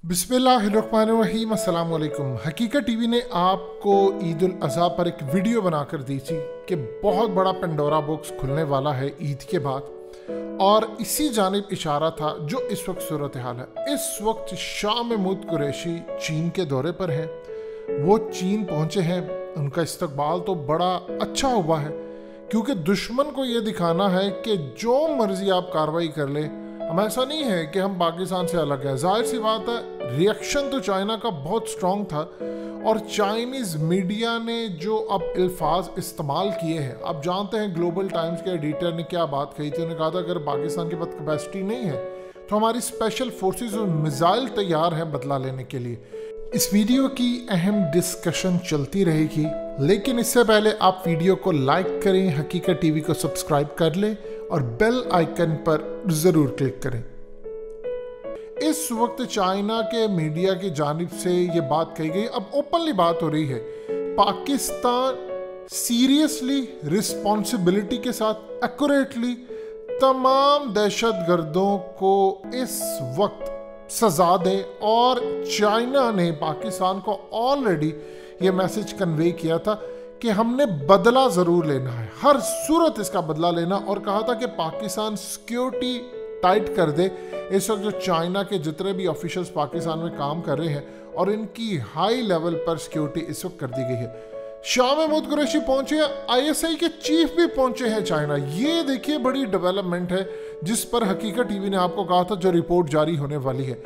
बिस्मिल्लाहिर्रहमानिर्रहीम, अस्सलाम वालेकुम। हकीकत टीवी ने आपको ईद उल अज़हा पर एक वीडियो बनाकर दी थी कि बहुत बड़ा पेंडोरा बॉक्स खुलने वाला है ईद के बाद, और इसी जानिब इशारा था जो इस वक्त सूरत हाल है। इस वक्त शाह महमूद कुरैशी चीन के दौरे पर हैं। वो चीन पहुँचे हैं, उनका इस्तकबाल तो बड़ा अच्छा हुआ है, क्योंकि दुश्मन को ये दिखाना है कि जो मर्जी आप कार्रवाई कर ले, हम ऐसा नहीं है कि हम पाकिस्तान से अलग है। जाहिर सी बात है, रिएक्शन तो चाइना का बहुत स्ट्रॉन्ग था, और चाइनीज़ मीडिया ने जो अब अल्फाज इस्तेमाल किए हैं, आप जानते हैं ग्लोबल टाइम्स के एडिटर ने क्या बात कही थी। उन्होंने कहा था अगर पाकिस्तान के पास कैपेसिटी नहीं है तो हमारी स्पेशल फोर्सेस और मिसाइल तैयार हैं बदला लेने के लिए। इस वीडियो की अहम डिस्कशन चलती रहेगी, लेकिन इससे पहले आप वीडियो को लाइक करें, हकीकत टीवी को सब्सक्राइब कर लें और बेल आइकन पर ज़रूर क्लिक करें। इस वक्त चाइना के मीडिया की जानिब से ये बात कही गई, अब ओपनली बात हो रही है, पाकिस्तान सीरियसली रिस्पॉन्सिबिलिटी के साथ एक्यूरेटली तमाम दहशतगर्दों को इस वक्त सजा दे, और चाइना ने पाकिस्तान को ऑलरेडी ये मैसेज कन्वे किया था कि हमने बदला ज़रूर लेना है, हर सूरत इसका बदला लेना, और कहा था कि पाकिस्तान सिक्योरिटी टाइट कर दे। इस वक्त जो चाइना के जितने भी ऑफिशियल्स पाकिस्तान में काम कर रहे हैं, और इनकी हाई लेवल पर सिक्योरिटी इस वक्त कर दी गई है। शाह महमूद कुरैशी पहुंचे हैं, ISI के चीफ भी पहुंचे हैं चाइना। ये देखिए बड़ी डेवलपमेंट है, जिस पर हकीकत टीवी ने आपको कहा था जो रिपोर्ट जारी होने वाली है।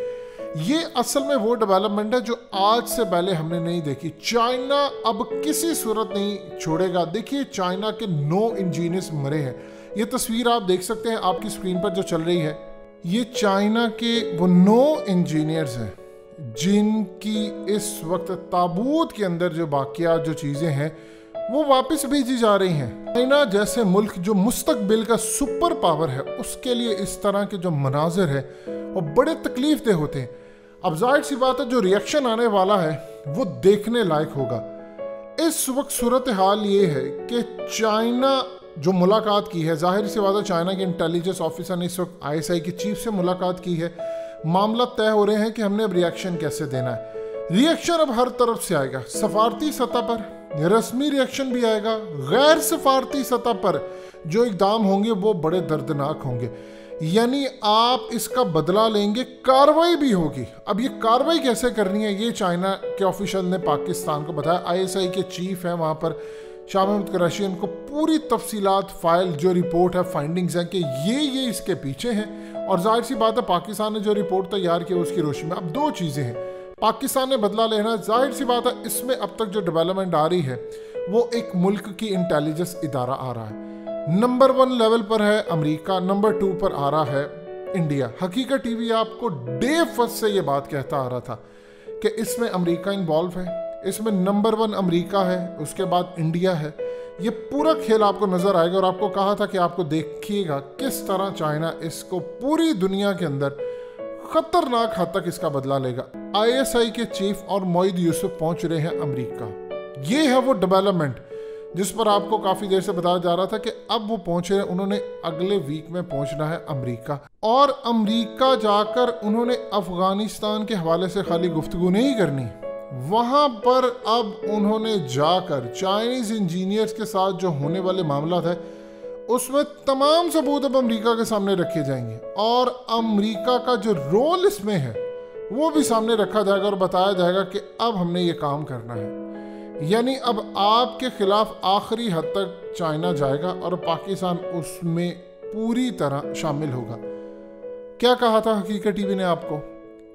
ये असल में वो डेवलपमेंट है जो आज से पहले हमने नहीं देखी। चाइना अब किसी सूरत नहीं छोड़ेगा। देखिए चाइना के 9 इंजीनियर्स मरे हैं। ये तस्वीर आप देख सकते हैं आपकी स्क्रीन पर जो चल रही है, ये चाइना के वो 9 इंजीनियर्स हैं जिनकी इस वक्त ताबूत के अंदर जो बाकियात जो चीज़ें हैं वो वापस भेजी जा रही हैं। चाइना जैसे मुल्क जो मुस्तकबिल का सुपर पावर है, उसके लिए इस तरह के जो मनाजिर है वो बड़े तकलीफ दे होते हैं। अब जाहिर सी बात है जो रिएक्शन आने वाला है वो देखने लायक होगा। इस वक्त सूरत हाल ये है कि चाइना जो मुलाकात की है, जाहिर सी बात है चाइना के इंटेलिजेंस ऑफिसर ने इस वक्त ISI के चीफ से मुलाकात की है। मामला तय हो रहे हैं कि हमने अब रिएक्शन कैसे देना है। रिएक्शन अब हर तरफ से आएगा, सफारती सतह पर रस्मी रिएक्शन भी आएगा, गैर सफारती सतह पर जो इकदाम होंगे वो बड़े दर्दनाक होंगे। यानी आप इसका बदला लेंगे, कार्रवाई भी होगी। अब ये कार्रवाई कैसे करनी है ये चाइना के ऑफिशियल ने पाकिस्तान को बताया। ISI के चीफ हैं वहाँ पर शाह महमूद कुरैशी, उनको पूरी तफसीलात फाइल जो रिपोर्ट है फाइंडिंग्स हैं कि ये इसके पीछे हैं। और जाहिर सी बात है पाकिस्तान ने जो रिपोर्ट तैयार की उसकी रोशनी में अब 2 चीज़ें हैं। पाकिस्तान ने बदला लेना, जाहिर सी बात है इसमें अब तक जो डेवलपमेंट आ रही है वो एक मुल्क की इंटेलिजेंस इदारा आ रहा है। नंबर 1 लेवल पर है अमेरिका, नंबर 2 पर आ रहा है इंडिया। हकीकत टीवी आपको डे फर्स्ट से ये बात कहता आ रहा था कि इसमें अमेरिका इन्वॉल्व है, इसमें नंबर 1 अमेरिका है, उसके बाद इंडिया है। ये पूरा खेल आपको नजर आएगा, और आपको कहा था कि आपको देखिएगा किस तरह चाइना इसको पूरी दुनिया के अंदर खतरनाक हद तक इसका बदला लेगा। ISI के चीफ और मोईद यूसुफ पहुंच रहे हैं अमेरिका। ये है वो डेवलपमेंट जिस पर आपको काफी देर से बताया जा रहा था कि अब वो पहुंचे हैं। उन्होंने अगले वीक में पहुंचना है अमेरिका, और अमेरिका जाकर उन्होंने अफगानिस्तान के हवाले से खाली गुफ्तगू नहीं करनी, वहां पर अब उन्होंने जाकर चाइनीज इंजीनियर्स के साथ जो होने वाले मामला है उसमें तमाम सबूत अब अमेरिका के सामने रखे जाएंगे, और अमेरिका का जो रोल इसमें है वो भी सामने रखा जाएगा और बताया जाएगा कि अब हमने ये काम करना है। यानी अब आपके खिलाफ आखिरी हद तक चाइना जाएगा और पाकिस्तान उसमें पूरी तरह शामिल होगा। क्या कहा था हकीकत टीवी ने आपको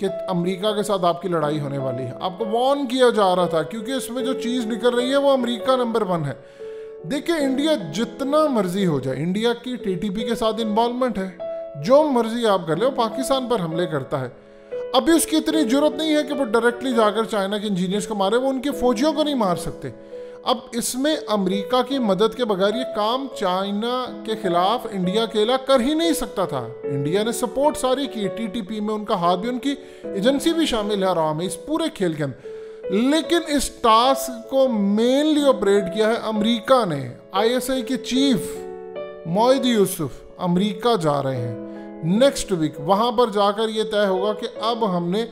कि अमेरिका के साथ आपकी लड़ाई होने वाली है, आपको वार्न किया जा रहा था, क्योंकि इसमें जो चीज़ निकल रही है वो अमेरिका नंबर 1 है। देखिए इंडिया जितना मर्जी हो जाए, इंडिया की TTP के साथ इन्वॉल्वमेंट है, जो मर्जी आप कर ले, वो पाकिस्तान पर हमले करता है। अभी उसकी इतनी जरूरत नहीं है कि वो डायरेक्टली जाकर चाइना के इंजीनियर्स को मारे, वो उनके फौजियों को नहीं मार सकते। अब इसमें अमेरिका की मदद के बगैर ये काम चाइना के खिलाफ इंडिया अकेला कर ही नहीं सकता था। इंडिया ने सपोर्ट सारी की, TTP में उनका हाथ भी, उनकी एजेंसी भी शामिल है रहा में इस पूरे खेल के अंदर। लेकिन इस टास्क को मेनली ऑपरेट किया है अमेरिका ने। ISI के चीफ मोईद यूसुफ अमेरिका जा रहे हैं नेक्स्ट वीक। वहां पर जाकर ये तय होगा कि अब हमने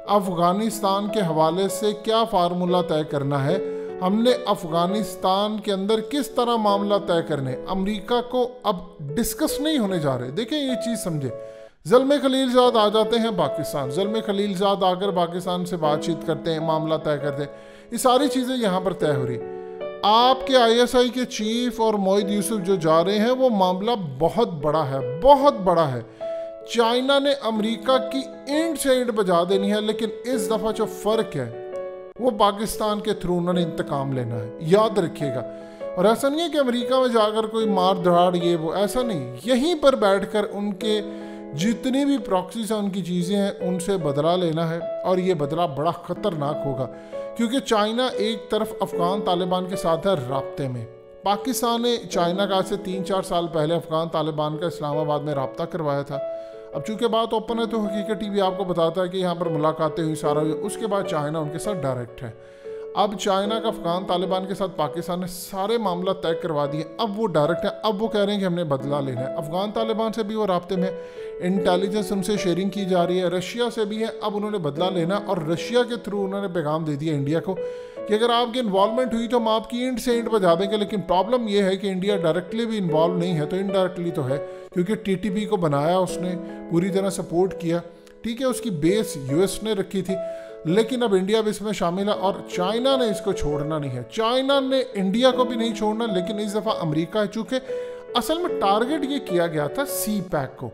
अफगानिस्तान के हवाले से क्या फार्मूला तय करना है, हमने अफगानिस्तान के अंदर किस तरह मामला तय करने, अमेरिका को अब डिस्कस नहीं होने जा रहे। देखें ये चीज़ समझे, ज़ल्मे खलीलज़ाद आ जाते हैं पाकिस्तान, ज़ल्मे खलीलज़ाद आकर पाकिस्तान से बातचीत करते हैं, मामला तय करते हैं, ये सारी चीज़ें यहाँ पर तय हो रही। आपके ISI के चीफ और मोहिद यूसुफ जो जा रहे हैं, वो मामला बहुत बड़ा है, बहुत बड़ा है। चाइना ने अमेरिका की ईंट से ईंट बजा देनी है, लेकिन इस दफ़ा जो फ़र्क है वो पाकिस्तान के थ्रू उन्होंने इंतकाम लेना है, याद रखिएगा। और ऐसा नहीं है कि अमेरिका में जाकर कोई मार धड़ाड़ ये वो, ऐसा नहीं, यहीं पर बैठकर उनके जितनी भी प्रॉक्सीज हैं, उनकी चीज़ें हैं, उनसे बदला लेना है। और ये बदला बड़ा ख़तरनाक होगा, क्योंकि चाइना एक तरफ अफ़गान तालिबान के साथ है राब्ते में। पाकिस्तान ने चाइना का आज से 3-4 साल पहले अफ़गान तालिबान का इस्लामाबाद में राब्ता करवाया था। अब चूंकि बात ओपन है तो हकीकत टीवी आपको बताता है कि यहाँ पर मुलाकातें हुई, सारा हुई, उसके बाद चाइना उनके साथ डायरेक्ट है। अब चाइना का अफगान तालिबान के साथ पाकिस्तान ने सारे मामला तय करवा दिए, अब वो डायरेक्ट है, अब वो कह रहे हैं कि हमने बदला लेना है। अफगान तालिबान से भी वो राब्ते में, इंटेलिजेंस उनसे शेयरिंग की जा रही है, रशिया से भी है, अब उन्होंने बदला लेना। और रशिया के थ्रू उन्होंने पैगाम दे दिया इंडिया को कि अगर आपकी इन्वॉल्वमेंट हुई तो हम आपकी ईंट से ईंट बजा देंगे। लेकिन प्रॉब्लम यह है कि इंडिया डायरेक्टली भी इन्वॉल्व नहीं है, तो इनडायरेक्टली तो है, क्योंकि TTP को बनाया उसने, पूरी तरह सपोर्ट किया, ठीक है, उसकी बेस US ने रखी थी, लेकिन अब इंडिया भी इसमें शामिल है और चाइना ने इसको छोड़ना नहीं है। चाइना ने इंडिया को भी नहीं छोड़ना, लेकिन इस दफ़ा अमेरिका है, चूँकि असल में टारगेट ये किया गया था CPEC को।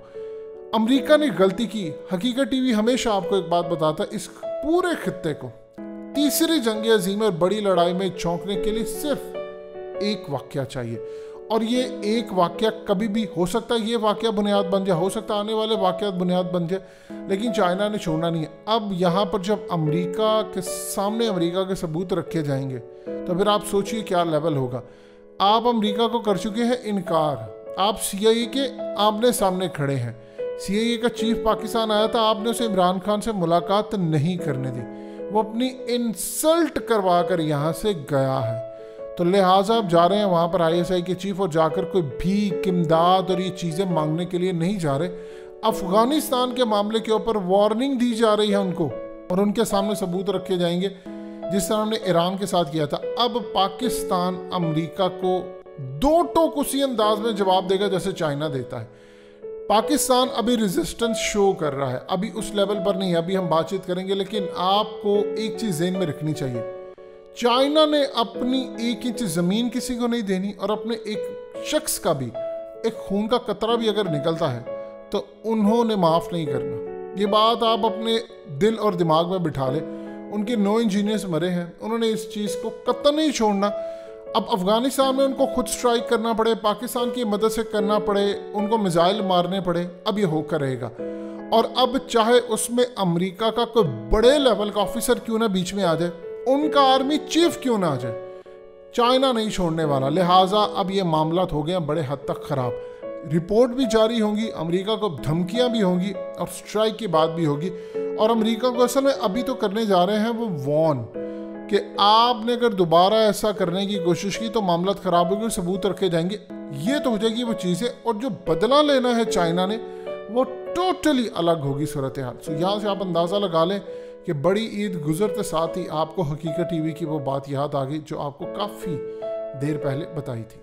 अमेरिका ने गलती की। हकीकत टीवी हमेशा आपको एक बात बताता है, इस पूरे खित्ते को तीसरी जंग अजीम और बड़ी लड़ाई में झोंकने के लिए सिर्फ एक वाकया चाहिए, और ये एक वाकया कभी भी हो सकता है, ये वाकया बुनियाद बन जाए, हो सकता है आने वाले वाकयात बुनियाद बन जाए, लेकिन चाइना ने छोड़ना नहीं है। अब यहाँ पर जब अमेरिका के सामने अमेरिका के सबूत रखे जाएंगे तो फिर आप सोचिए क्या लेवल होगा। आप अमेरिका को कर चुके हैं इनकार, आप CIA के आमने सामने खड़े हैं, CIA का चीफ पाकिस्तान आया था, आपने उसे इमरान खान से मुलाकात नहीं करने दी, वो अपनी इंसल्ट करवा कर यहाँ से गया है। तो लिहाजा आप जा रहे हैं वहाँ पर ISI के चीफ, और जाकर कोई भीख, इमदाद और ये चीज़ें मांगने के लिए नहीं जा रहे। अफगानिस्तान के मामले के ऊपर वार्निंग दी जा रही है उनको, और उनके सामने सबूत रखे जाएंगे, जिस तरह हमने ईरान के साथ किया था। अब पाकिस्तान अमेरिका को दो टोक उसी अंदाज में जवाब देगा जैसे चाइना देता है। पाकिस्तान अभी रेजिस्टेंस शो कर रहा है, अभी उस लेवल पर नहीं है, अभी हम बातचीत करेंगे, लेकिन आपको एक चीज़ ज़हन में रखनी चाहिए, चाइना ने अपनी 1 इंच ज़मीन किसी को नहीं देनी, और अपने एक शख्स का भी एक खून का कतरा भी अगर निकलता है तो उन्होंने माफ़ नहीं करना। ये बात आप अपने दिल और दिमाग में बिठा लें। उनके 9 इंजीनियर्स मरे हैं, उन्होंने इस चीज़ को कतई नहीं छोड़ना। अब अफगानिस्तान में उनको खुद स्ट्राइक करना पड़े, पाकिस्तान की मदद से करना पड़े, उनको मिसाइल मारने पड़े, अब ये होकर रहेगा। और अब चाहे उसमें अमेरिका का कोई बड़े लेवल का ऑफिसर क्यों ना बीच में आ जाए, उनका आर्मी चीफ क्यों ना आ जाए, चाइना नहीं छोड़ने वाला। लिहाजा अब ये मामला हो गए बड़े हद तक ख़राब। रिपोर्ट भी जारी होंगी, अमेरिका को धमकियां भी होंगी, और स्ट्राइक की बात भी होगी। और अमेरिका को असल में अभी तो करने जा रहे हैं वो वॉर्न कि आपने अगर दोबारा ऐसा करने की कोशिश की तो मामला खराब होगी, सबूत रखे जाएंगे, ये तो हो जाएगी वो चीज़ें। और जो बदला लेना है चाइना ने, वो टोटली अलग होगी सूरत हाल। सो यहाँ से आप अंदाज़ा लगा लें कि बड़ी ईद गुजरते साथ ही आपको हकीकत टीवी की वो बात याद आ गई जो आपको काफ़ी देर पहले बताई थी।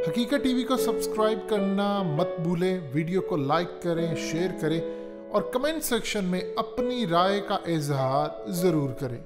हकीकत टीवी को सब्सक्राइब करना मत भूलें, वीडियो को लाइक करें, शेयर करें, और कमेंट सेक्शन में अपनी राय का इजहार ज़रूर करें।